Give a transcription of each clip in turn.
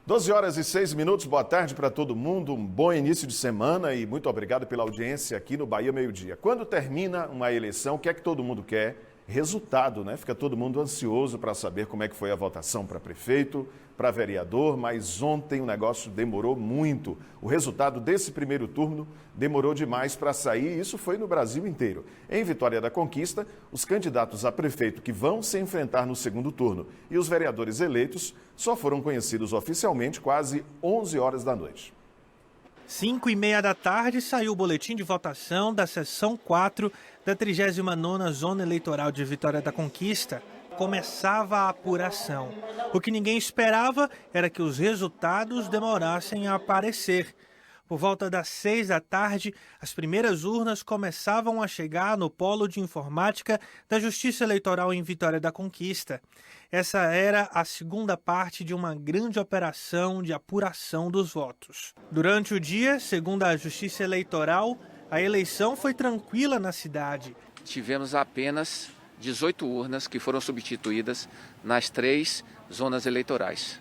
12h06, boa tarde para todo mundo, um bom início de semana e muito obrigado pela audiência aqui no Bahia Meio Dia. Quando termina uma eleição, o que é que todo mundo quer? Resultado, né? Fica todo mundo ansioso para saber como é que foi a votação para prefeito, para vereador, mas ontem o negócio demorou muito. O resultado desse primeiro turno demorou demais para sair e isso foi no Brasil inteiro. Em Vitória da Conquista, os candidatos a prefeito que vão se enfrentar no segundo turno e os vereadores eleitos só foram conhecidos oficialmente quase 11 horas da noite. 5h30 da tarde saiu o boletim de votação da seção 4 da 39ª Zona Eleitoral de Vitória da Conquista. Começava a apuração. O que ninguém esperava era que os resultados demorassem a aparecer. Por volta das 6 da tarde, as primeiras urnas começavam a chegar no Polo de Informática da Justiça Eleitoral em Vitória da Conquista. Essa era a segunda parte de uma grande operação de apuração dos votos. Durante o dia, segundo a Justiça Eleitoral, a eleição foi tranquila na cidade. Tivemos apenas 18 urnas que foram substituídas nas 3 zonas eleitorais.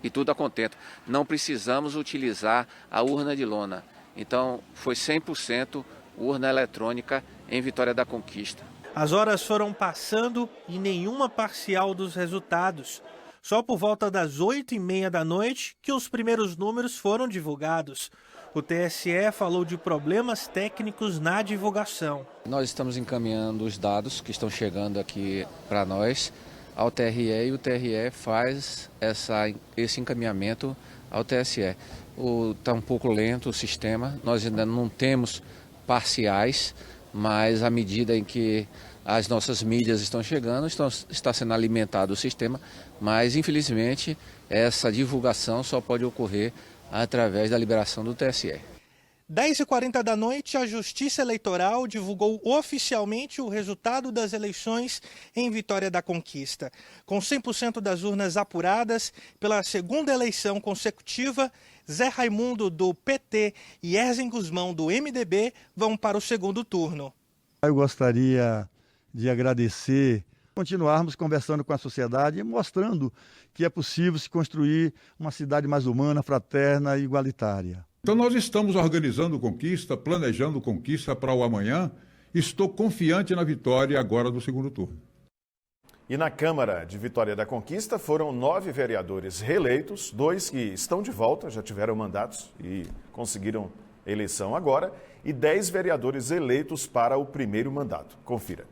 E tudo a contento. Não precisamos utilizar a urna de lona. Então, foi 100% urna eletrônica em Vitória da Conquista. As horas foram passando e nenhuma parcial dos resultados. Só por volta das 8h30 da noite que os primeiros números foram divulgados. O TSE falou de problemas técnicos na divulgação. Nós estamos encaminhando os dados que estão chegando aqui para nós ao TRE e o TRE faz esse encaminhamento ao TSE. Está um pouco lento o sistema, nós ainda não temos parciais, mas à medida em que as nossas mídias estão chegando, está sendo alimentado o sistema, mas infelizmente essa divulgação só pode ocorrer através da liberação do TSE. 10h40 da noite, a Justiça Eleitoral divulgou oficialmente o resultado das eleições em Vitória da Conquista. Com 100% das urnas apuradas, pela segunda eleição consecutiva, Zé Raimundo, do PT, e Erzen Guzmão, do MDB, vão para o segundo turno. Eu gostaria de agradecer, continuarmos conversando com a sociedade e mostrando que é possível se construir uma cidade mais humana, fraterna e igualitária. Então nós estamos organizando conquista, planejando conquista para o amanhã. Estou confiante na vitória agora do segundo turno. E na Câmara de Vitória da Conquista foram 9 vereadores reeleitos, 2 que estão de volta, já tiveram mandatos e conseguiram eleição agora, e 10 vereadores eleitos para o primeiro mandato. Confira.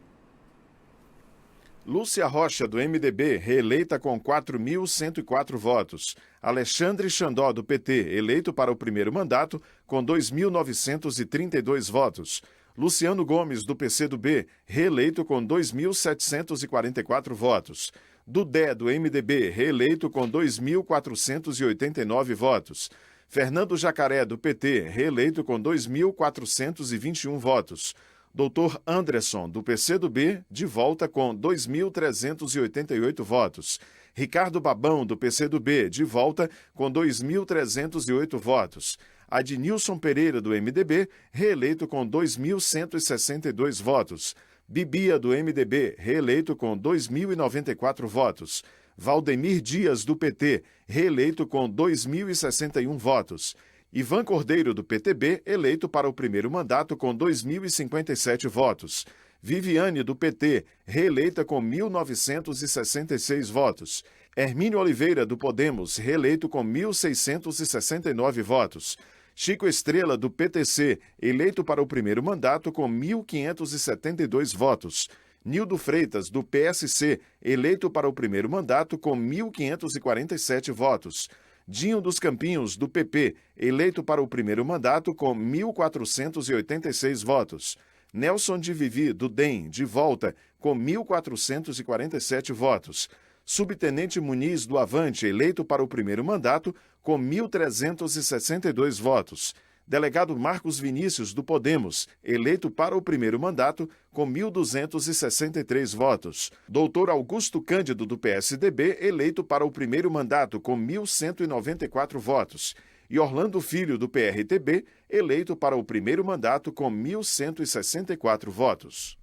Lúcia Rocha, do MDB, reeleita com 4.104 votos. Alexandre Xandó, do PT, eleito para o primeiro mandato, com 2.932 votos. Luciano Gomes, do PCdoB, reeleito com 2.744 votos. Dudé, do MDB, reeleito com 2.489 votos. Fernando Jacaré, do PT, reeleito com 2.421 votos. Dr. Anderson, do PCdoB, de volta com 2.388 votos. Ricardo Babão, do PCdoB, de volta com 2.308 votos. Adnilson Pereira, do MDB, reeleito com 2.162 votos. Bibia, do MDB, reeleito com 2.094 votos. Valdemir Dias, do PT, reeleito com 2.061 votos. Ivan Cordeiro, do PTB, eleito para o primeiro mandato com 2.057 votos. Viviane, do PT, reeleita com 1.966 votos. Hermínio Oliveira, do Podemos, reeleito com 1.669 votos. Chico Estrela, do PTC, eleito para o primeiro mandato com 1.572 votos. Nildo Freitas, do PSC, eleito para o primeiro mandato com 1.547 votos. Dinho dos Campinhos, do PP, eleito para o primeiro mandato com 1.486 votos. Nelson de Vivi, do DEM, de volta, com 1.447 votos. Subtenente Muniz, do Avante, eleito para o primeiro mandato, com 1.362 votos. Delegado Marcos Vinícius, do Podemos, eleito para o primeiro mandato, com 1.263 votos. Doutor Augusto Cândido, do PSDB, eleito para o primeiro mandato, com 1.194 votos. E Orlando Filho, do PRTB, eleito para o primeiro mandato, com 1.164 votos.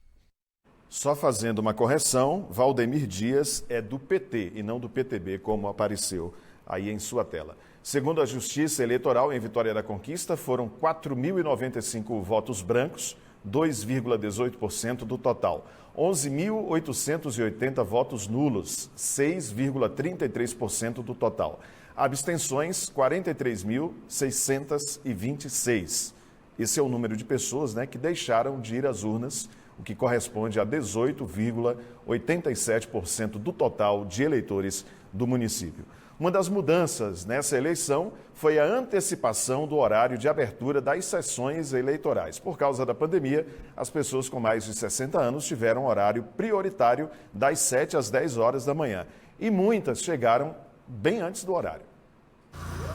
Só fazendo uma correção, Valdemir Dias é do PT e não do PTB, como apareceu aí em sua tela. Segundo a Justiça Eleitoral, em Vitória da Conquista, foram 4.095 votos brancos, 2,18% do total. 11.880 votos nulos, 6,33% do total. Abstenções, 43.626. Esse é o número de pessoas, que deixaram de ir às urnas, o que corresponde a 18,87% do total de eleitores do município. Uma das mudanças nessa eleição foi a antecipação do horário de abertura das sessões eleitorais. Por causa da pandemia, as pessoas com mais de 60 anos tiveram horário prioritário das 7 às 10 horas da manhã. E muitas chegaram bem antes do horário.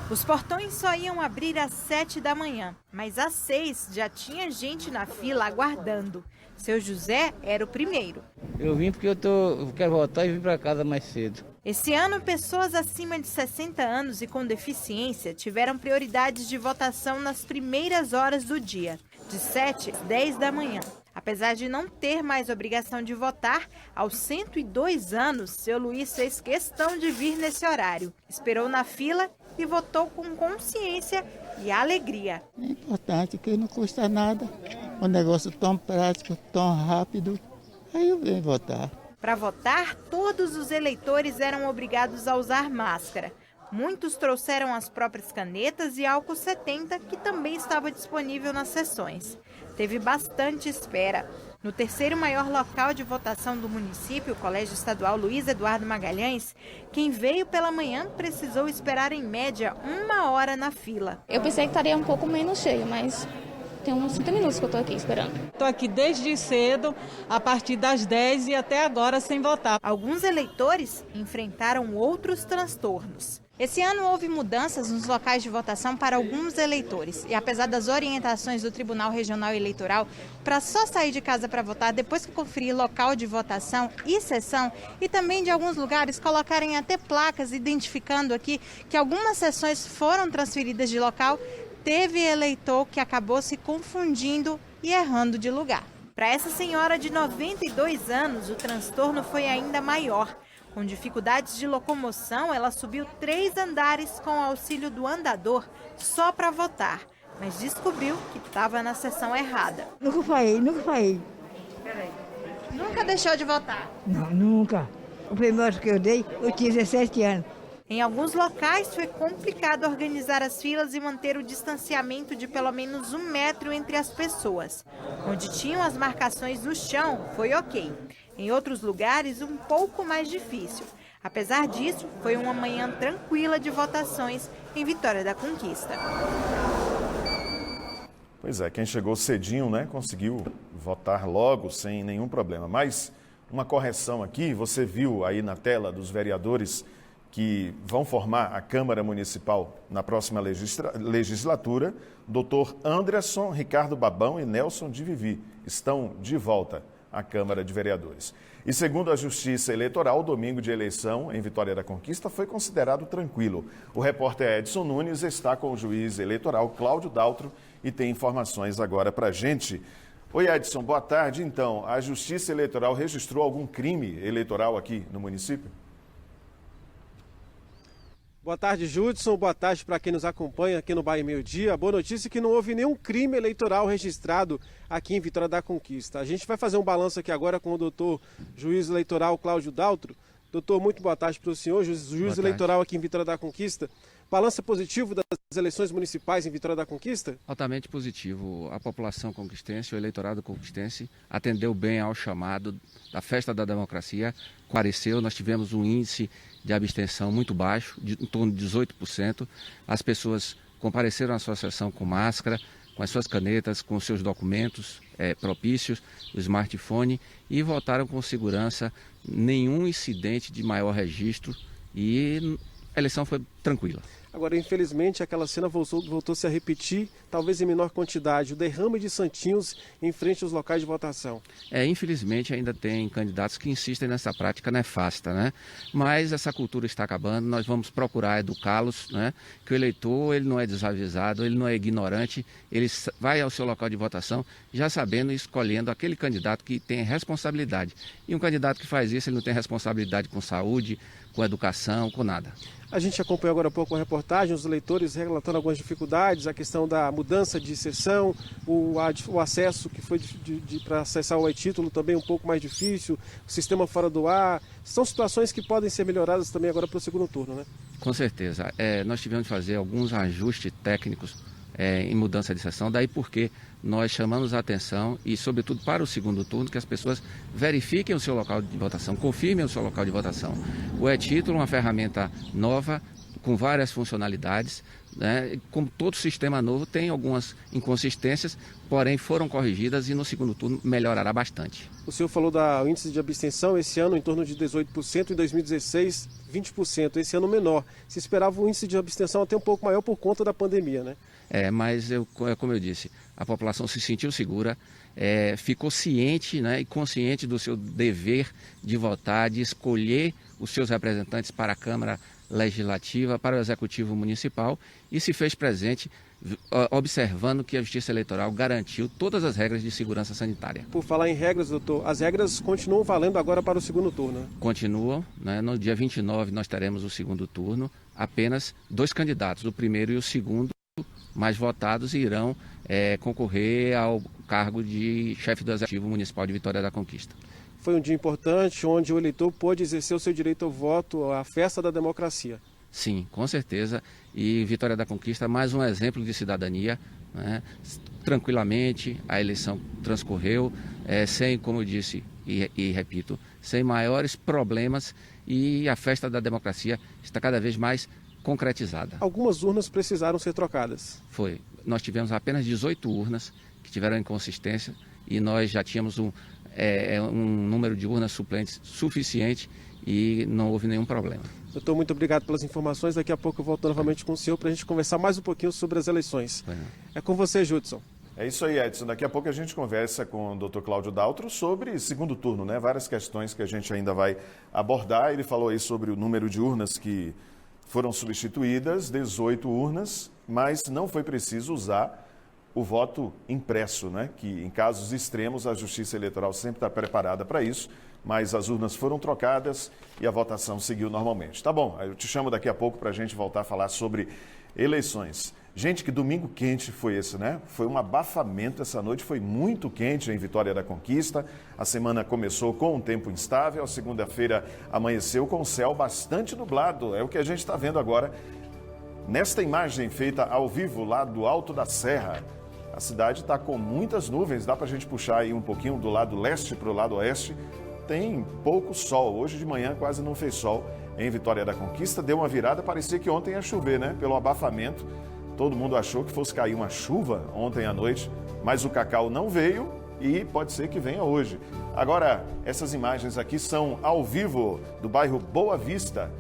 Os portões só iam abrir às 7 da manhã, mas às 6 já tinha gente na fila aguardando. Seu José era o primeiro. Eu vim porque eu quero voltar e vim para casa mais cedo. Esse ano, pessoas acima de 60 anos e com deficiência tiveram prioridades de votação nas primeiras horas do dia, de 7 às 10 da manhã. Apesar de não ter mais obrigação de votar, aos 102 anos, seu Luiz fez questão de vir nesse horário. Esperou na fila e votou com consciência e alegria. É importante, que não custa nada. Um negócio tão prático, tão rápido. Aí eu venho votar. Para votar, todos os eleitores eram obrigados a usar máscara. Muitos trouxeram as próprias canetas e álcool 70, que também estava disponível nas sessões. Teve bastante espera. No terceiro maior local de votação do município, o Colégio Estadual Luiz Eduardo Magalhães, quem veio pela manhã precisou esperar em média 1 hora na fila. Eu pensei que estaria um pouco menos cheio, mas tem uns 30 minutos que eu estou aqui esperando. Estou aqui desde cedo, a partir das 10 e até agora sem votar. Alguns eleitores enfrentaram outros transtornos. Esse ano houve mudanças nos locais de votação para alguns eleitores. E apesar das orientações do Tribunal Regional Eleitoral para só sair de casa para votar depois que conferir local de votação e sessão, e também de alguns lugares colocarem até placas identificando aqui que algumas sessões foram transferidas de local, teve eleitor que acabou se confundindo e errando de lugar. Para essa senhora de 92 anos, o transtorno foi ainda maior. Com dificuldades de locomoção, ela subiu 3 andares com o auxílio do andador só para votar, mas descobriu que estava na sessão errada. Nunca falhei. Peraí. Nunca deixou de votar? Não, nunca. O primeiro que eu dei, eu tinha 17 anos. Em alguns locais foi complicado organizar as filas e manter o distanciamento de pelo menos 1 metro entre as pessoas. Onde tinham as marcações no chão, foi ok. Em outros lugares, um pouco mais difícil. Apesar disso, foi uma manhã tranquila de votações em Vitória da Conquista. Pois é, quem chegou cedinho, conseguiu votar logo, sem nenhum problema. Mas uma correção aqui, você viu aí na tela dos vereadores que vão formar a Câmara Municipal na próxima legislatura, Dr. Anderson, Ricardo Babão e Nelson de Vivi estão de volta à Câmara de Vereadores. E segundo a Justiça Eleitoral, o domingo de eleição em Vitória da Conquista foi considerado tranquilo. O repórter Edson Nunes está com o juiz eleitoral Cláudio Daltro e tem informações agora para a gente. Oi, Edson, boa tarde. Então, a Justiça Eleitoral registrou algum crime eleitoral aqui no município? Boa tarde, Judson. Boa tarde para quem nos acompanha aqui no Bahia Meio Dia. Boa notícia que não houve nenhum crime eleitoral registrado aqui em Vitória da Conquista. A gente vai fazer um balanço aqui agora com o doutor juiz eleitoral Cláudio Daltro. Doutor, muito boa tarde para o senhor, juiz eleitoral aqui em Vitória da Conquista. Balanço positivo das eleições municipais em Vitória da Conquista? Altamente positivo. A população conquistense, o eleitorado conquistense, atendeu bem ao chamado da Festa da Democracia, compareceu. Nós tivemos um índice de abstenção muito baixo, em torno de 18%. As pessoas compareceram à sua sessão com máscara, com as suas canetas, com os seus documentos propícios, o smartphone, e votaram com segurança, nenhum incidente de maior registro, e a eleição foi tranquila. Agora, infelizmente, aquela cena voltou-se a repetir, talvez em menor quantidade, o derrame de santinhos em frente aos locais de votação. Infelizmente, ainda tem candidatos que insistem nessa prática nefasta, Mas essa cultura está acabando, nós vamos procurar educá-los, Que o eleitor, ele não é desavisado, ele não é ignorante, ele vai ao seu local de votação já sabendo e escolhendo aquele candidato que tem responsabilidade. E um candidato que faz isso, ele não tem responsabilidade com saúde, com educação, com nada. A gente acompanhou agora há pouco uma reportagem, os eleitores relatando algumas dificuldades, a questão da mudança de sessão, o acesso que foi para acessar o e-título também um pouco mais difícil, o sistema fora do ar. São situações que podem ser melhoradas também agora para o segundo turno, né? Com certeza. Nós tivemos de fazer alguns ajustes técnicos em mudança de sessão, daí porque nós chamamos a atenção e, sobretudo, para o segundo turno, que as pessoas verifiquem o seu local de votação, confirmem o seu local de votação. O e-título é uma ferramenta nova, com várias funcionalidades, né? Como todo sistema novo, tem algumas inconsistências, porém foram corrigidas e no segundo turno melhorará bastante. O senhor falou do índice de abstenção esse ano em torno de 18%, em 2016 20%, esse ano menor. Se esperava um índice de abstenção até um pouco maior por conta da pandemia, né? Mas como eu disse, a população se sentiu segura, ficou ciente, né, e consciente do seu dever de votar, de escolher os seus representantes para a Câmara Legislativa, para o Executivo Municipal e se fez presente observando que a Justiça Eleitoral garantiu todas as regras de segurança sanitária. Por falar em regras, doutor, as regras continuam valendo agora para o segundo turno, né? Continuam, né? No dia 29 nós teremos o segundo turno, apenas 2 candidatos, o primeiro e o segundo mais votados irão concorrer ao cargo de chefe do Executivo Municipal de Vitória da Conquista. Foi um dia importante onde o eleitor pôde exercer o seu direito ao voto, a festa da democracia. Sim, com certeza. E Vitória da Conquista, mais um exemplo de cidadania, né? Tranquilamente, a eleição transcorreu, sem, como eu disse e repito, sem maiores problemas e a festa da democracia está cada vez mais concretizada. Algumas urnas precisaram ser trocadas. Foi. Nós tivemos apenas 18 urnas que tiveram inconsistência e nós já tínhamos um número de urnas suplentes suficiente e não houve nenhum problema. Doutor, muito obrigado pelas informações. Daqui a pouco eu volto novamente com o senhor para a gente conversar mais um pouquinho sobre as eleições. É com você, Judson. É isso aí, Edson. Daqui a pouco a gente conversa com o Dr. Cláudio Daltro sobre segundo turno, né? Várias questões que a gente ainda vai abordar. Ele falou aí sobre o número de urnas que foram substituídas, 18 urnas, mas não foi preciso usar o voto impresso, né? Que em casos extremos a Justiça Eleitoral sempre está preparada para isso, mas as urnas foram trocadas e a votação seguiu normalmente. Tá bom, eu te chamo daqui a pouco para a gente voltar a falar sobre eleições. Gente, que domingo quente foi esse, né? Foi um abafamento essa noite, foi muito quente em Vitória da Conquista. A semana começou com um tempo instável, a segunda-feira amanheceu com o céu bastante nublado. É o que a gente está vendo agora nesta imagem feita ao vivo lá do Alto da Serra. A cidade está com muitas nuvens, dá para a gente puxar aí um pouquinho do lado leste para o lado oeste. Tem pouco sol, hoje de manhã quase não fez sol em Vitória da Conquista. Deu uma virada, parecia que ontem ia chover, né? Pelo abafamento. Todo mundo achou que fosse cair uma chuva ontem à noite, mas o cacau não veio e pode ser que venha hoje. Agora, essas imagens aqui são ao vivo do bairro Boa Vista.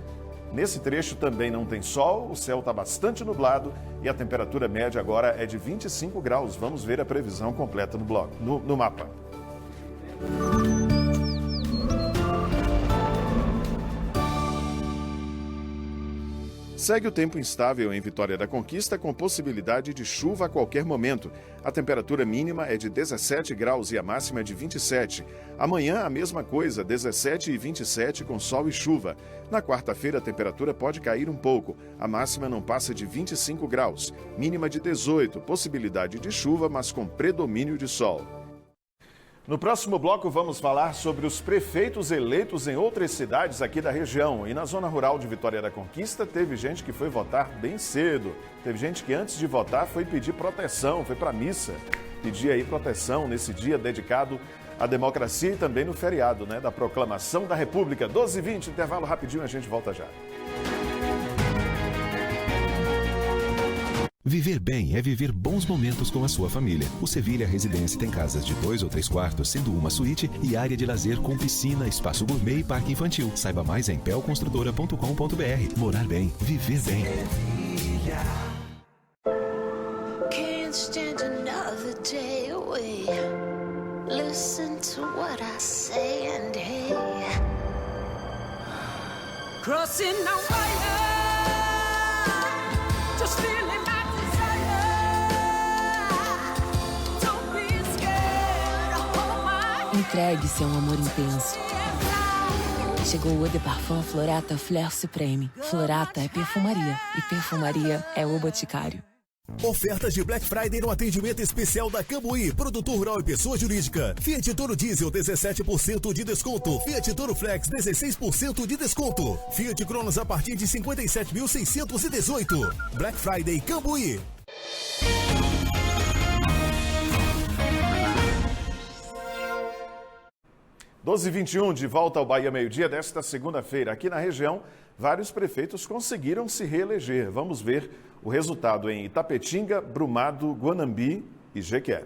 Nesse trecho também não tem sol, o céu está bastante nublado e a temperatura média agora é de 25 graus. Vamos ver a previsão completa no mapa. Segue o tempo instável em Vitória da Conquista, com possibilidade de chuva a qualquer momento. A temperatura mínima é de 17 graus e a máxima é de 27. Amanhã, a mesma coisa, 17 e 27 com sol e chuva. Na quarta-feira, a temperatura pode cair um pouco. A máxima não passa de 25 graus. Mínima de 18, possibilidade de chuva, mas com predomínio de sol. No próximo bloco, vamos falar sobre os prefeitos eleitos em outras cidades aqui da região. E na zona rural de Vitória da Conquista, teve gente que foi votar bem cedo. Teve gente que antes de votar foi pedir proteção, foi para a missa. Pedir aí proteção nesse dia dedicado à democracia e também no feriado, né, da Proclamação da República. 12h20, intervalo rapidinho, a gente volta já. Viver bem é viver bons momentos com a sua família. O Sevilha Residência tem casas de 2 ou 3 quartos, sendo uma suíte, e área de lazer com piscina, espaço gourmet e parque infantil. Saiba mais em pelconstrutora.com.br. Morar bem, viver bem. Can't stand another day away. Listen to what I say and hey. Crossing the wire. Just feeling my Entregue-se a um amor intenso. Chegou o Eau de Parfum Florata Fleur Supreme. Florata é perfumaria e perfumaria é o Boticário. Ofertas de Black Friday no atendimento especial da Cambuí, produtor rural e pessoa jurídica. Fiat Toro Diesel 17% de desconto. Fiat Toro Flex 16% de desconto. Fiat Cronos a partir de 57.618. Black Friday Cambuí. Doze 21 de volta ao Bahia Meio-Dia desta segunda-feira. Aqui na região, vários prefeitos conseguiram se reeleger. Vamos ver o resultado em Itapetinga, Brumado, Guanambi e Jequié.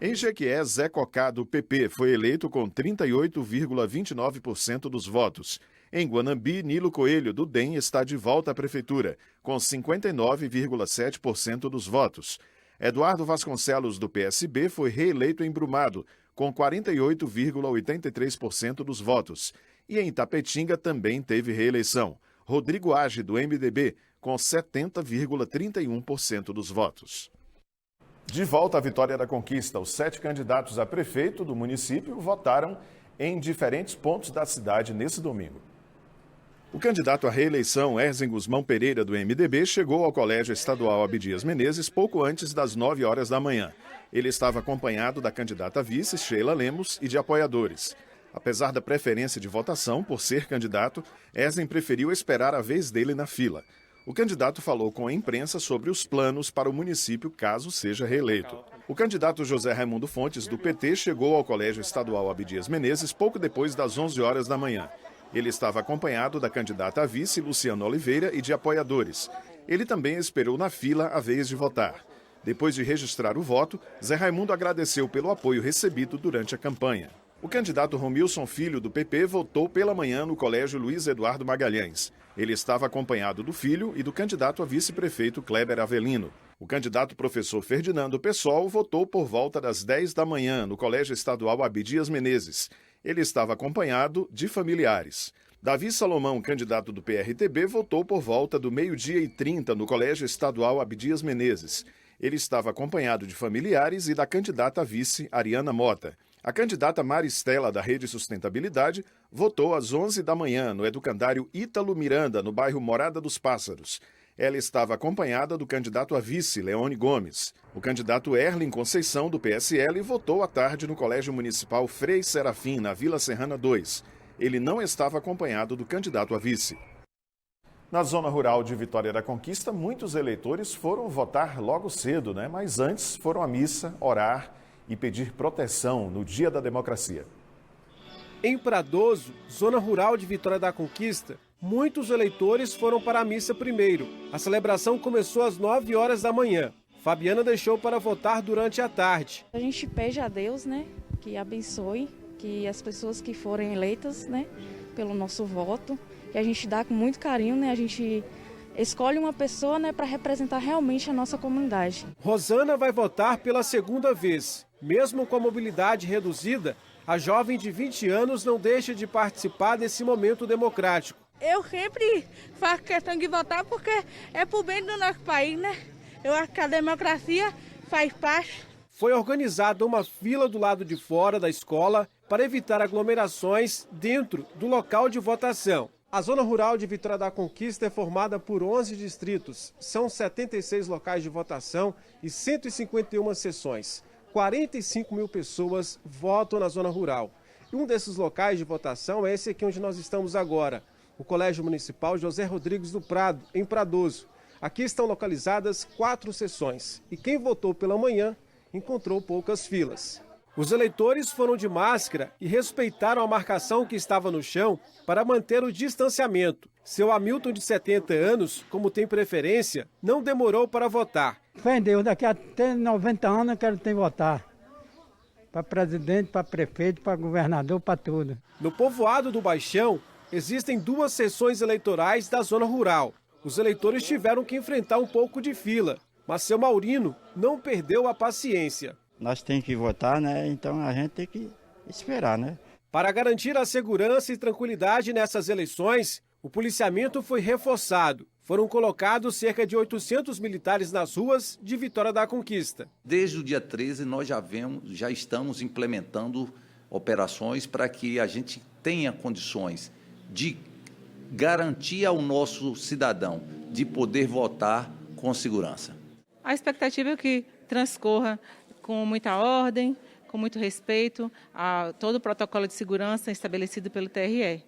Em Jequié, Zé Cocá, do PP, foi eleito com 38,29% dos votos. Em Guanambi, Nilo Coelho, do DEM, está de volta à prefeitura, com 59,7% dos votos. Eduardo Vasconcelos, do PSB, foi reeleito em Brumado, com 48,83% dos votos. E em Itapetinga também teve reeleição. Rodrigo Age, do MDB, com 70,31% dos votos. De volta à Vitória da Conquista, os 7 candidatos a prefeito do município votaram em diferentes pontos da cidade nesse domingo. O candidato à reeleição, Erzen Guzmão Pereira, do MDB, chegou ao Colégio Estadual Abdias Menezes pouco antes das 9 horas da manhã. Ele estava acompanhado da candidata vice, Sheila Lemos, e de apoiadores. Apesar da preferência de votação por ser candidato, Erzen preferiu esperar a vez dele na fila. O candidato falou com a imprensa sobre os planos para o município caso seja reeleito. O candidato José Raimundo Fontes, do PT, chegou ao Colégio Estadual Abdias Menezes pouco depois das 11 horas da manhã. Ele estava acompanhado da candidata a vice, Luciana Oliveira, e de apoiadores. Ele também esperou na fila a vez de votar. Depois de registrar o voto, Zé Raimundo agradeceu pelo apoio recebido durante a campanha. O candidato Romilson Filho, do PP, votou pela manhã no Colégio Luiz Eduardo Magalhães. Ele estava acompanhado do filho e do candidato a vice-prefeito Kleber Avelino. O candidato professor Ferdinando Pessoal votou por volta das 10 da manhã no Colégio Estadual Abdias Menezes. Ele estava acompanhado de familiares. Davi Salomão, candidato do PRTB, votou por volta do 12h30 no Colégio Estadual Abdias Menezes. Ele estava acompanhado de familiares e da candidata a vice, Ariana Mota. A candidata Maristela, da Rede Sustentabilidade, votou às 11 da manhã no educandário Ítalo Miranda, no bairro Morada dos Pássaros. Ela estava acompanhada do candidato a vice, Leone Gomes. O candidato Erlin Conceição, do PSL, votou à tarde no Colégio Municipal Frei Serafim, na Vila Serrana 2. Ele não estava acompanhado do candidato a vice. Na zona rural de Vitória da Conquista, muitos eleitores foram votar logo cedo, mas antes foram à missa, orar e pedir proteção no Dia da Democracia. Em Pradoso, zona rural de Vitória da Conquista, muitos eleitores foram para a missa primeiro. A celebração começou às 9 horas da manhã. Fabiana deixou para votar durante a tarde. A gente pede a Deus, que abençoe, que as pessoas que forem eleitas, pelo nosso voto, que a gente dá com muito carinho, a gente escolhe uma pessoa, para representar realmente a nossa comunidade. Rosana vai votar pela segunda vez. Mesmo com a mobilidade reduzida, a jovem de 20 anos não deixa de participar desse momento democrático. Eu sempre faço questão de votar porque é pro bem do nosso país, Eu acho que a democracia faz parte. Foi organizada uma fila do lado de fora da escola para evitar aglomerações dentro do local de votação. A zona rural de Vitória da Conquista é formada por 11 distritos. São 76 locais de votação e 151 sessões. 45 mil pessoas votam na zona rural. E um desses locais de votação é esse aqui onde nós estamos agora, o Colégio Municipal José Rodrigues do Prado, em Pradoso. Aqui estão localizadas 4 sessões e quem votou pela manhã encontrou poucas filas. Os eleitores foram de máscara e respeitaram a marcação que estava no chão para manter o distanciamento. Seu Hamilton, de 70 anos, como tem preferência, não demorou para votar. Fé em Deus, daqui até 90 anos eu quero ter votar. Para presidente, para prefeito, para governador, para tudo. No povoado do Baixão, existem 2 sessões eleitorais da zona rural. Os eleitores tiveram que enfrentar um pouco de fila, mas seu Maurino não perdeu a paciência. Nós temos que votar, então a gente tem que esperar, Para garantir a segurança e tranquilidade nessas eleições, o policiamento foi reforçado. Foram colocados cerca de 800 militares nas ruas de Vitória da Conquista. Desde o dia 13, nós já estamos implementando operações para que a gente tenha condições de garantir ao nosso cidadão de poder votar com segurança. A expectativa é que transcorra com muita ordem, com muito respeito a todo o protocolo de segurança estabelecido pelo TRE.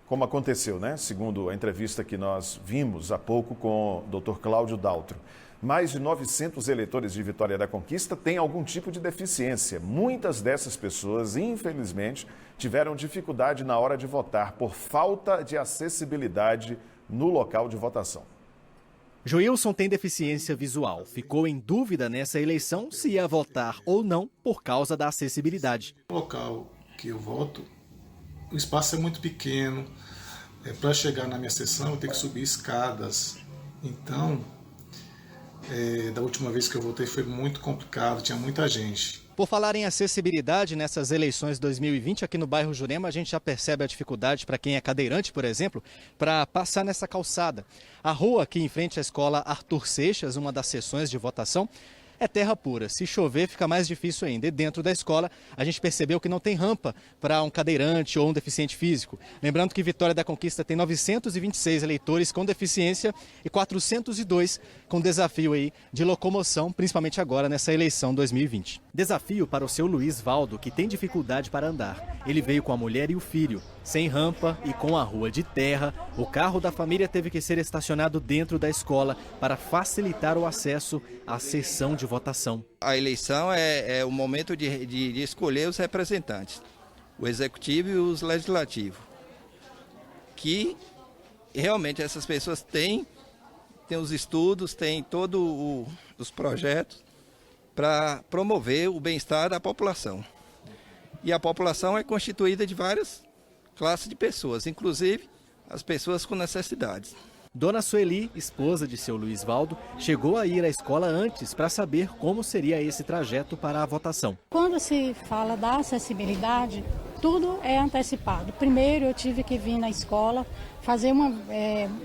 Como aconteceu, né? Segundo a entrevista que nós vimos há pouco com o Dr. Cláudio Daltro. Mais de 900 eleitores de Vitória da Conquista têm algum tipo de deficiência. Muitas dessas pessoas, infelizmente, tiveram dificuldade na hora de votar por falta de acessibilidade no local de votação. Joilson tem deficiência visual. Ficou em dúvida nessa eleição se ia votar ou não por causa da acessibilidade. No local que eu voto, o espaço é muito pequeno. Para chegar na minha sessão, eu tenho que subir escadas. Então, da última vez que eu votei foi muito complicado, tinha muita gente. Por falar em acessibilidade, nessas eleições 2020 aqui no bairro Jurema, a gente já percebe a dificuldade para quem é cadeirante, por exemplo, para passar nessa calçada. A rua aqui em frente à escola Arthur Seixas, uma das sessões de votação, é terra pura. Se chover, fica mais difícil ainda. E dentro da escola, a gente percebeu que não tem rampa para um cadeirante ou um deficiente físico. Lembrando que Vitória da Conquista tem 926 eleitores com deficiência e 402 com desafio aí de locomoção, principalmente agora nessa eleição 2020. Desafio para o seu Luiz Valdo, que tem dificuldade para andar. Ele veio com a mulher e o filho. Sem rampa e com a rua de terra, o carro da família teve que ser estacionado dentro da escola para facilitar o acesso à sessão de votação. A eleição é o momento de escolher os representantes, o executivo e os legislativos, que realmente essas pessoas têm os estudos, têm todos os projetos para promover o bem-estar da população. E a população é constituída de várias classes de pessoas, inclusive as pessoas com necessidades. Dona Sueli, esposa de seu Luiz Valdo, chegou a ir à escola antes para saber como seria esse trajeto para a votação. Quando se fala da acessibilidade, tudo é antecipado. Primeiro eu tive que vir na escola, fazer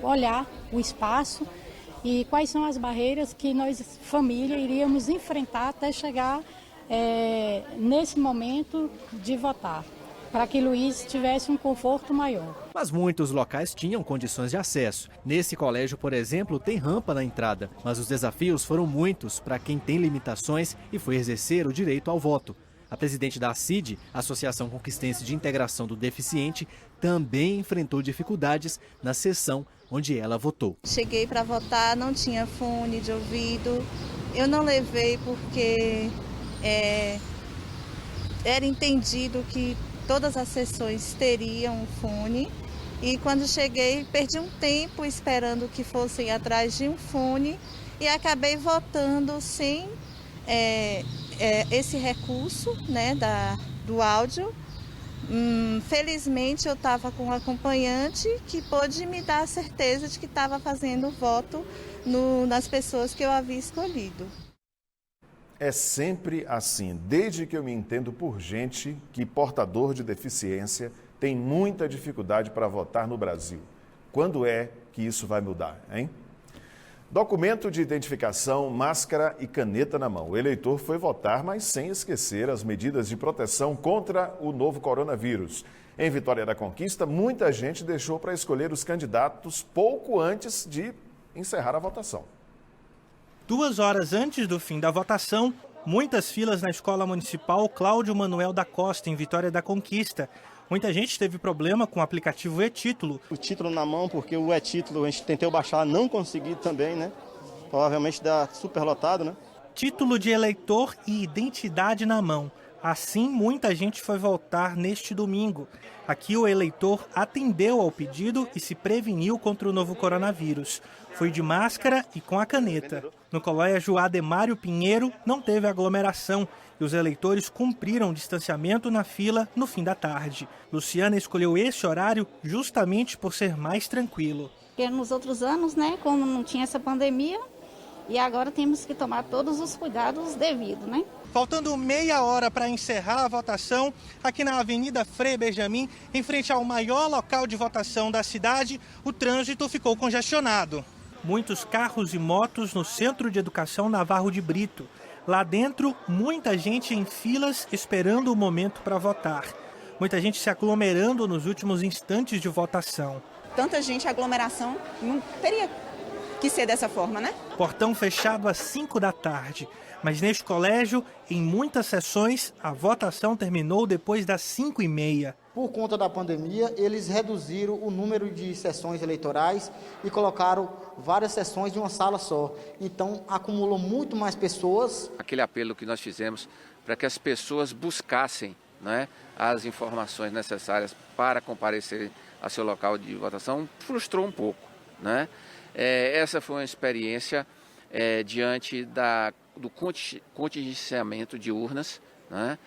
olhar o espaço e quais são as barreiras que nós, família, iríamos enfrentar até chegar nesse momento de votar, para que Luiz tivesse um conforto maior. Mas muitos locais tinham condições de acesso. Nesse colégio, por exemplo, tem rampa na entrada, mas os desafios foram muitos para quem tem limitações e foi exercer o direito ao voto. A presidente da ACID, Associação Conquistense de Integração do Deficiente, também enfrentou dificuldades na sessão onde ela votou. Cheguei para votar, não tinha fone de ouvido, eu não levei porque era entendido que todas as sessões teriam um fone e quando cheguei perdi um tempo esperando que fossem atrás de um fone e acabei votando sem esse recurso, né, do áudio. Felizmente eu estava com um acompanhante que pôde me dar a certeza de que estava fazendo voto nas pessoas que eu havia escolhido. É sempre assim, desde que eu me entendo por gente que portador de deficiência tem muita dificuldade para votar no Brasil. Quando é que isso vai mudar, hein? Documento de identificação, máscara e caneta na mão. O eleitor foi votar, mas sem esquecer as medidas de proteção contra o novo coronavírus. Em Vitória da Conquista, muita gente deixou para escolher os candidatos pouco antes de encerrar a votação. 2 horas antes do fim da votação, muitas filas na Escola Municipal Cláudio Manuel da Costa, em Vitória da Conquista. Muita gente teve problema com o aplicativo e-Título. O título na mão, porque o e-Título a gente tentou baixar, não consegui também, né? Provavelmente dá superlotado, né? Título de eleitor e identidade na mão. Assim, muita gente foi votar neste domingo. Aqui o eleitor atendeu ao pedido e se preveniu contra o novo coronavírus. Foi de máscara e com a caneta. No colégio Ademário Pinheiro não teve aglomeração e os eleitores cumpriram o distanciamento na fila no fim da tarde. Luciana escolheu esse horário justamente por ser mais tranquilo. Porque nos outros anos, né, como não tinha essa pandemia, e agora temos que tomar todos os cuidados devidos, né? Faltando meia hora para encerrar a votação, aqui na Avenida Frei Benjamin, em frente ao maior local de votação da cidade, o trânsito ficou congestionado. Muitos carros e motos no Centro de Educação Navarro de Brito. Lá dentro, muita gente em filas esperando o momento para votar. muita gente se aglomerando nos últimos instantes de votação. Tanta gente, a aglomeração não teria que ser dessa forma, né? Portão fechado às 5 da tarde. Mas neste colégio, em muitas sessões, a votação terminou depois das 5h30. Por conta da pandemia, eles reduziram o número de sessões eleitorais e colocaram várias sessões em uma sala só. Então, acumulou muito mais pessoas. Aquele apelo que nós fizemos para que as pessoas buscassem, né, as informações necessárias para comparecerem a seu local de votação, frustrou um pouco, né? Essa foi uma experiência diante do contingenciamento de urnas, né?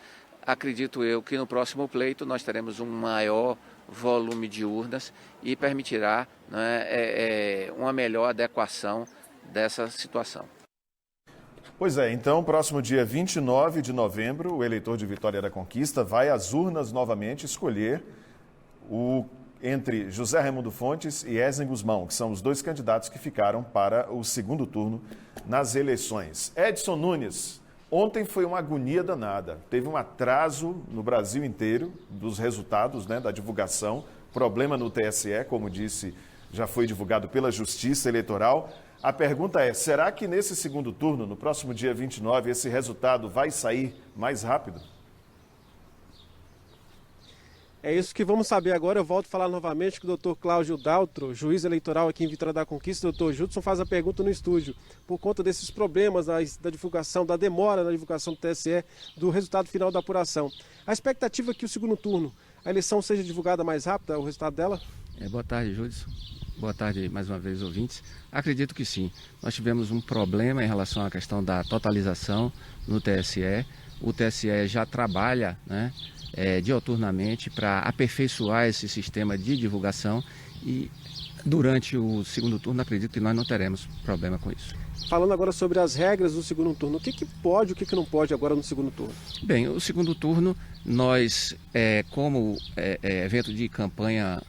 Acredito eu que no próximo pleito nós teremos um maior volume de urnas e permitirá, né, uma melhor adequação dessa situação. Pois é, então, próximo dia 29 de novembro, o eleitor de Vitória da Conquista vai às urnas novamente escolher entre José Raimundo Fontes e Ezen Guzmão, que são os dois candidatos que ficaram para o segundo turno nas eleições. Edson Nunes, ontem foi uma agonia danada. Teve um atraso no Brasil inteiro dos resultados, né, da divulgação. Problema no TSE, como disse, já foi divulgado pela Justiça Eleitoral. A pergunta é, será que nesse segundo turno, no próximo dia 29, esse resultado vai sair mais rápido? É isso que vamos saber agora. Eu volto a falar novamente com o doutor Cláudio Daltro, juiz eleitoral aqui em Vitória da Conquista. O doutor Judson faz a pergunta no estúdio. Por conta desses problemas da divulgação, da demora na divulgação do TSE, do resultado final da apuração. A expectativa é que o segundo turno, a eleição seja divulgada mais rápida, o resultado dela? Boa tarde, Judson. Boa tarde mais uma vez, ouvintes. Acredito que sim. Nós tivemos um problema em relação à questão da totalização no TSE. O TSE já trabalha, né, dioturnamente para aperfeiçoar esse sistema de divulgação e durante o segundo turno acredito que nós não teremos problema com isso. Falando agora sobre as regras do segundo turno, o que pode e o que não pode agora no segundo turno? Bem, o segundo turno nós, como evento de campanha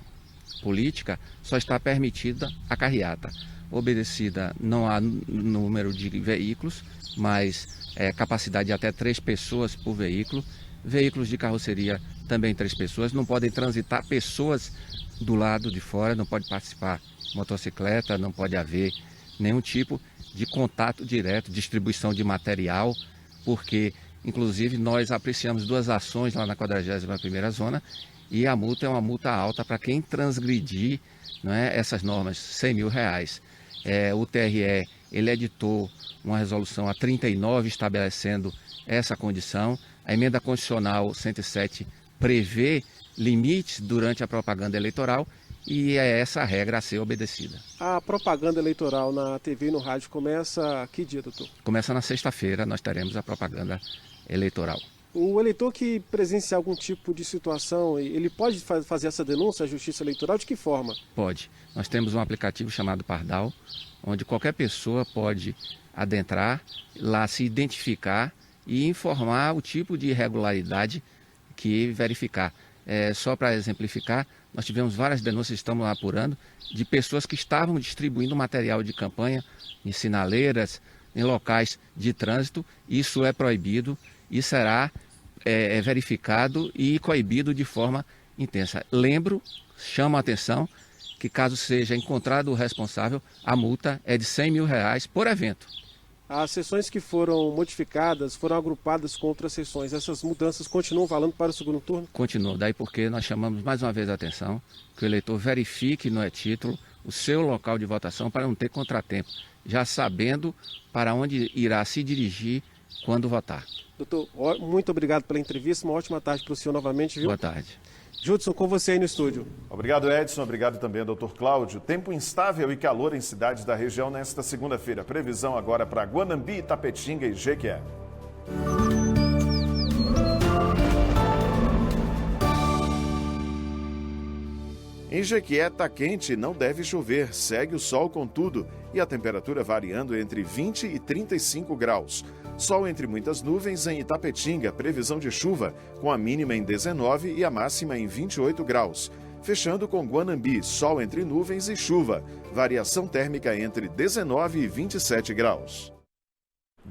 política, só está permitida a carreata. Obedecida não há número de veículos, mas capacidade de até 3 pessoas por veículo. Veículos de carroceria também 3 pessoas. Não podem transitar pessoas do lado de fora, não pode participar motocicleta, não pode haver nenhum tipo de contato direto, distribuição de material, porque inclusive nós apreciamos 2 ações lá na 41ª zona e a multa é uma multa alta para quem transgredir, não é, essas normas, R$100 mil. O TRE ele editou uma resolução a 39 estabelecendo essa condição. A emenda constitucional 107 prevê limites durante a propaganda eleitoral e é essa a regra a ser obedecida. A propaganda eleitoral na TV e no rádio começa que dia, doutor? Começa na sexta-feira, nós teremos a propaganda eleitoral. O eleitor que presenciar algum tipo de situação, ele pode fazer essa denúncia à Justiça Eleitoral? De que forma? Pode. Nós temos um aplicativo chamado Pardal, onde qualquer pessoa pode adentrar, lá se identificar e informar o tipo de irregularidade que verificar. Só para exemplificar, nós tivemos várias denúncias, estamos apurando, de pessoas que estavam distribuindo material de campanha em sinaleiras, em locais de trânsito. Isso é proibido e será verificado e coibido de forma intensa. Chamo a atenção que caso seja encontrado o responsável, a multa é de R$100 mil por evento. As sessões que foram modificadas foram agrupadas com outras sessões. Essas mudanças continuam valendo para o segundo turno? Continuam. Daí porque nós chamamos mais uma vez a atenção que o eleitor verifique no e-título o seu local de votação para não ter contratempo, já sabendo para onde irá se dirigir quando votar. Doutor, muito obrigado pela entrevista. Uma ótima tarde para o senhor novamente, viu? Boa tarde. Judson, com você aí no estúdio. Obrigado, Edson. Obrigado também, doutor Cláudio. Tempo instável e calor em cidades da região nesta segunda-feira. Previsão agora para Guanambi, Itapetinga e Jequié. Em Jequié está quente e não deve chover. Segue o sol com tudo e a temperatura variando entre 20 e 35 graus. Sol entre muitas nuvens em Itapetinga, previsão de chuva, com a mínima em 19 e a máxima em 28 graus. Fechando com Guanambi, sol entre nuvens e chuva, variação térmica entre 19 e 27 graus.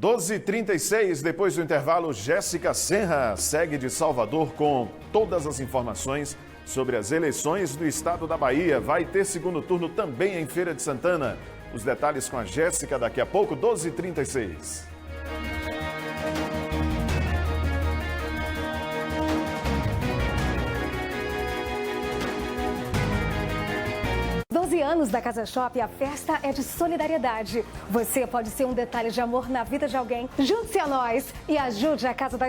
12h36, depois do intervalo, Jéssica Senra segue de Salvador com todas as informações sobre as eleições do estado da Bahia. Vai ter segundo turno também em Feira de Santana. Os detalhes com a Jéssica daqui a pouco, 12h36. 12 anos da Casa Shop, a festa é de solidariedade. Você pode ser um detalhe de amor na vida de alguém. Junte-se a nós e ajude a Casa da